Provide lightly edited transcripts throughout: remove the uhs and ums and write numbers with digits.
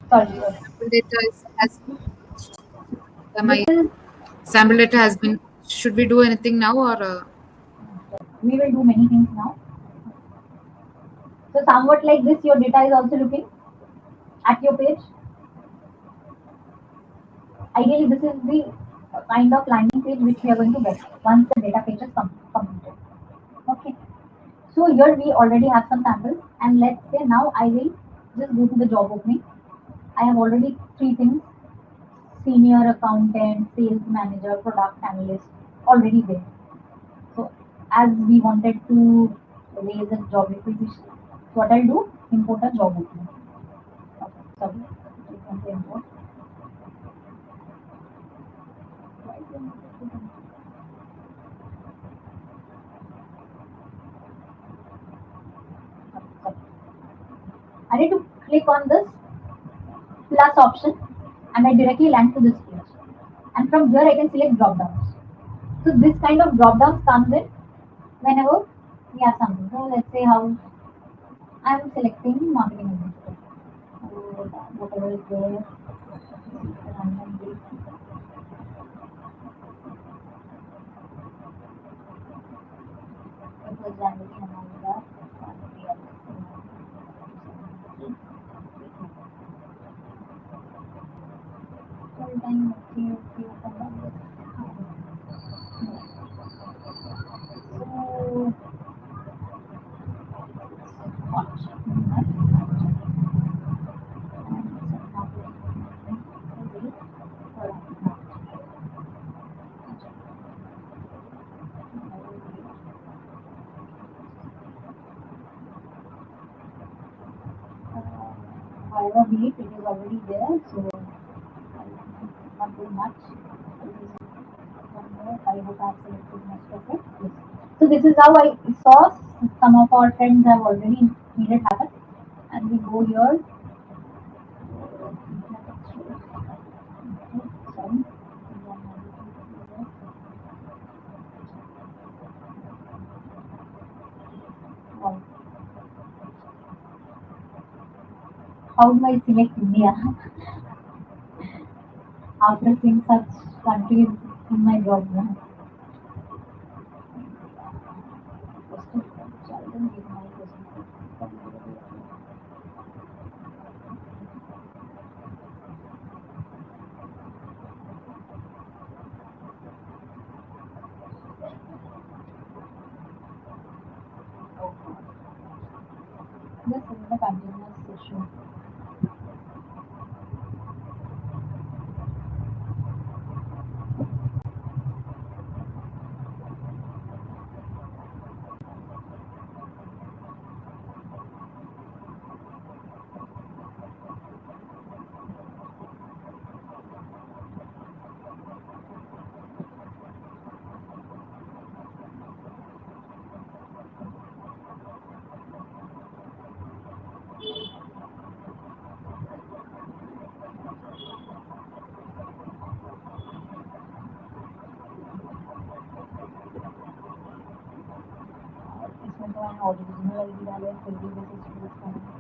Sorry, Sample data has am this I is sample data has been. Should we do anything now or we will do many things now. So somewhat like this, your data is also looking at your page. Ideally, this is the kind of landing page which we are going to get once the data page is completed. Okay. So here we already have some samples, and let's say now I will just go to the job opening. I have already three things: senior accountant, sales manager, product analyst already there. So as we wanted to raise a job requisition, what I'll do, import a job opening. Okay, sorry, just want to import. Sorry. I need to click on this plus option and I directly land to this page. And from here I can select drop downs. So this kind of drop downs comes in whenever we have something. So let's say how I'm selecting marketing administrator. So whatever is there, it was January and all that. Full time, okay, okay, so however be it, it is already there, so not too much. It is one more. I hope I have selected most of it. Yes. So this is how I saw some of our friends have already made it happen. And we go here. Sorry. Wow. How do I select India after seeing such countries in my job now? This is the continuous issue. इसमें तो मैंने original ID डाला है फिर भी बस इसको use करना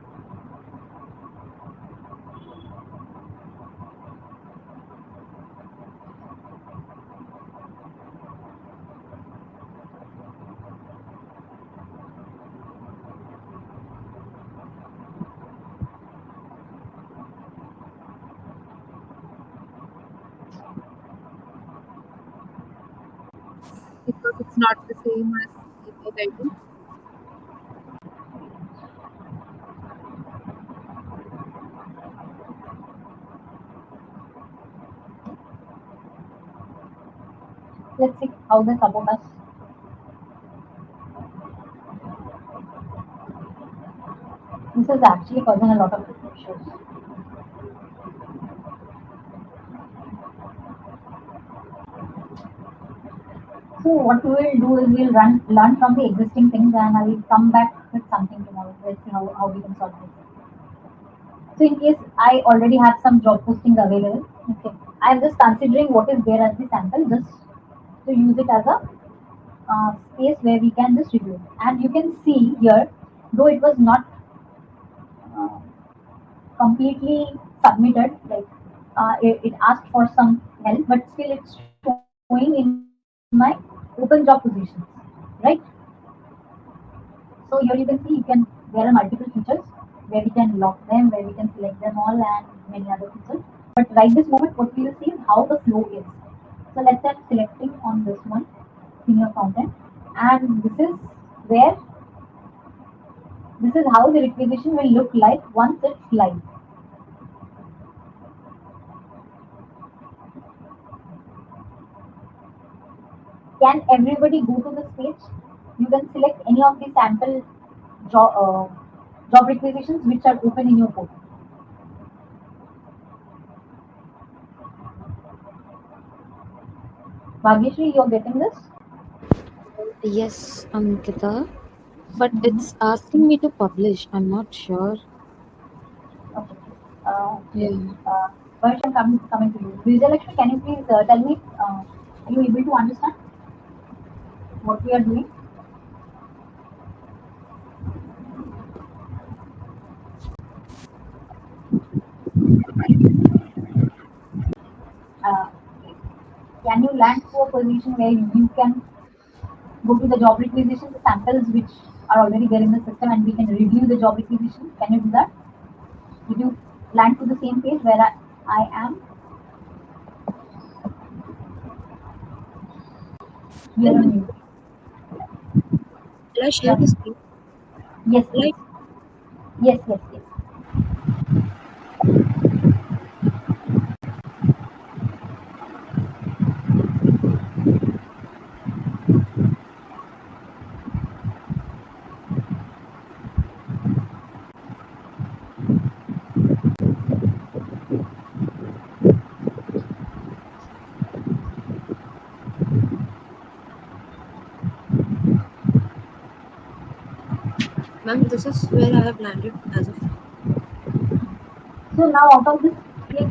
because it's not the same as email ID? let's see how they support us. This is actually causing a lot of issues. So what we will do is we'll learn from the existing things and I will come back with something tomorrow. Let's see how we can solve this. So in case I already have some job postings available, okay, I am just considering what is there as the sample just to use it as a space where we can just review. And you can see here, though it was not uh, completely submitted, like it asked for some help, but still it's showing in my open job positions, right? So here you can see, there are multiple features where we can lock them, where we can select them all, and many other features. But right this moment, what we will see is how the flow is. So let's say I'm selecting on this one, senior content, and where this is how the requisition will look like once it's live. Can everybody go to this page? You can select any of the sample job, job requisitions which are open in your portal. Bhagyashree, you're getting this? Yes, Ankita, but it's Mm-hmm. asking me to publish. I'm not sure. Okay. Yes. Yeah. Uh, Varsh, I'm coming to you. Vijayalakshmi, can you please tell me, are you able to understand what we are doing? Uh, can you land to a position where you can go to the job requisition, the samples which are already there in the system, and we can review the job requisition? Can you do that? Did you land to the same page where I am here Then on you? shall I share Yeah. the screen? Yes, please. Like, Yes, yes, yes. ma'am, this is where I have landed as of now. So now out of this, click